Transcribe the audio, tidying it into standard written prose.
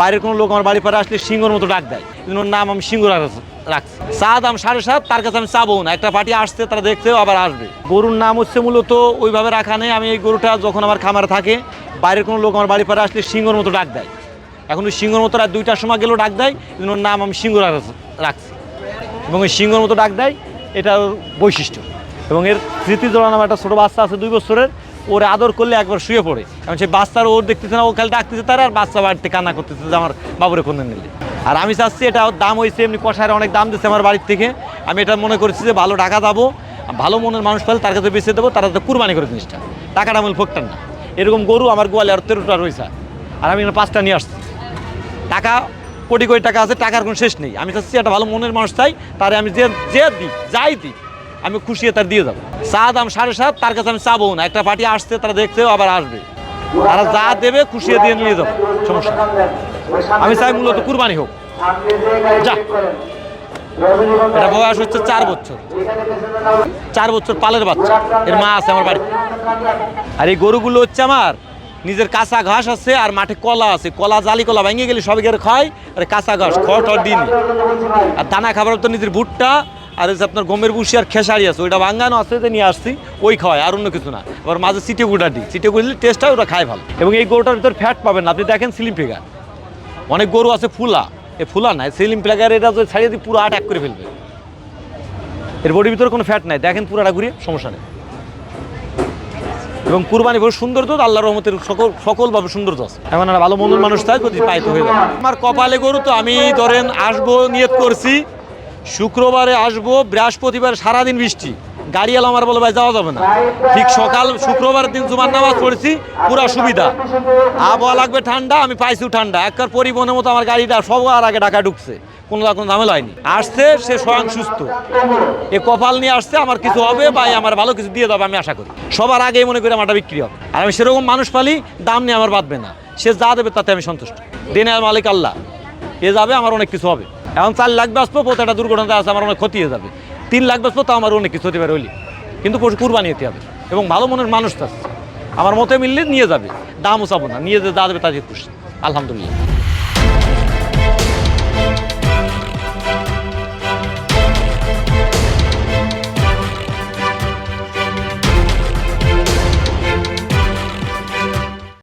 বাইরের কোনো লোক আমার বাড়ি পারে আসলে সিংহর মতো ডাক দেয়, ওর নাম আমি সিংহ রাখছি। চা দাম 7.5, তার কাছে আমি চাবো না। একটা পার্টি আসছে, তারা দেখতেও আবার আসবে। গরুর নাম হচ্ছে মূলত ওইভাবে রাখা নেই। আমি এই গরুটা যখন আমার খামারে থাকে, বাইরের কোনো লোক আমার বাড়ি পারে আসলে সিংহর মতো ডাক দেয়। এখন ওই সিংহর মতো রাত 2টার সময় গেলেও ডাক দেয়, ওর নাম আমি সিংহ রাখছি। এবং ওই সিংহর মতো ডাক দেয়, এটা বৈশিষ্ট্য। এবং এর স্মৃতি জড়ানো একটা ছোটো বাচ্চা আছে 2 বছরের, ওরে আদর করলে একবার শুয়ে পড়ে। এবং সেই বাচ্চার ওর দেখতেছে না, ও খালি ডাকতেছে তারা, আর বাচ্চা বাড়িতে কান্না করতেছে যে আমার বাবুরে কোনে নিলে। আর আমি চাচ্ছি, এটা দাম হয়েছে এমনি কষায় অনেক দাম দিচ্ছে আমার বাড়ির থেকে। আমি এটা মনে করছি যে ভালো টাকা যাবো, ভালো মনের মানুষ পেলে তার কাছে বেঁচে দেবো, তারা যাতে কুরবানি করে জিনিসটা, টাকাটা মূল ফোকটান না। এরকম গরু আমার গোয়ালে আর 13টা রয়েছে, আর আমি এখানে 5টা নিয়ে আসছি। টাকা কোটি কোটি টাকা আছে, টাকার কোনো শেষ নেই। আমি চাচ্ছি একটা ভালো মনের মানুষ চাই, তারে আমি যে দিই, যাই দিই, আমি খুশি তার দিয়ে যাবো। চা দাম 7.5, তার কাছে আমি চাবো না। একটা পার্টি আসছে, তারা দেখতেও আবার আসবে, তারা যা দেবে খুশি দিয়ে নিয়ে যাবো, সমস্যা। আমি চাই মূলত কুরবানি হোক। যা, এটা বয়স হচ্ছে 4 বছর, 4 বছর পালের বাচ্চা। এর মা আছে আমার বাড়িতে। আর এই গরুগুলো হচ্ছে আমার নিজের কাঁচা ঘাস আছে, আর মাঠে কলা আছে, কলা জালি কলা ভেঙে গেলে সবাই খায়, আর কাঁচা ঘাস খড় দিন। আর দানা খাবার তো নিজের ভুট্টা, আর হচ্ছে আপনার গমের বুসি আর খেসারি আছে, ওইটা ভাঙানো আছে, যে নিয়ে আসছি, ওই খাওয়ায়, আর অন্য কিছু না। আবার মাঝে চিটে গুঁড়া দিই, চিটে গুঁড়লে টেস্ট হয়, ওটা খায় ভালো। এবং এই গরুটার ভিতর ফ্যাট পাবেন না। আপনি দেখেন স্লিম ফিগার, অনেক গরু আছে ফুলা, এ ফুলা নাই, স্লিম ফিগার। এটা যদি ছাড়িয়ে দিই পুরো অ্যাটাক করে ফেলবে। এর বডির ভিতরে কোনো ফ্যাট নাই, দেখেন পুরাটা ঘুরিয়ে, সমস্যা নেই। এবং কুরবানি বহু সুন্দর তো, আল্লাহর রহমতের সকলভাবে সুন্দর তো আছে। এমন একটা ভালো মনের মানুষ চাই, যদি পাইতে হয়ে যায়। আমার কপালে গরু তো, আমি ধরেন আসবো নিয়ত করছি, শুক্রবারে আসবো, বৃহস্পতিবার সারাদিন বৃষ্টি, গাড়ি এলো আমার বলে ভাই যাওয়া যাবে না। ঠিক সকাল শুক্রবার দিন জুমার নামাজ পড়েছি, পুরা সুবিধা। আবহাওয়া লাগবে ঠান্ডা, আমি পাইছি ঠান্ডা। একবার পরিবহনের মতো আমার গাড়িটা সবার আগে ঢাকা ঢুকছে, কোনো ঝামেলা হয়নি। আসছে সে স্বয়ং সুস্থ, এ কপাল নিয়ে আসছে, আমার কিছু হবে বা আমার ভালো কিছু দিয়ে দেবে, আমি আশা করি। সবার আগেই মনে করি আমারটা বিক্রি হবে। আর আমি সেরকম মানুষ পালি, দাম নিয়ে আমার বাঁধবে না। সে যা দেবে তাতে আমি সন্তুষ্ট। দিনের মালিক আল্লাহ, এ যাবে, আমার অনেক কিছু হবে। এখন 4 লাখ বাঁচবো, প্রত্যেকটা দুর্ঘটনা আছে, আমার অনেক ক্ষতি হয়ে যাবে। 3 লাখ বাঁচবো, তাও আমার অনেক কিছু হতে পারে, হইলি কিন্তু কুরবানি হতে হবে। এবং ভালো মনের মানুষ আমার মতে মিললে নিয়ে যাবে, দামও চাবো না, নিয়ে যা দেবে তাদের খুশি, আলহামদুলিল্লাহ।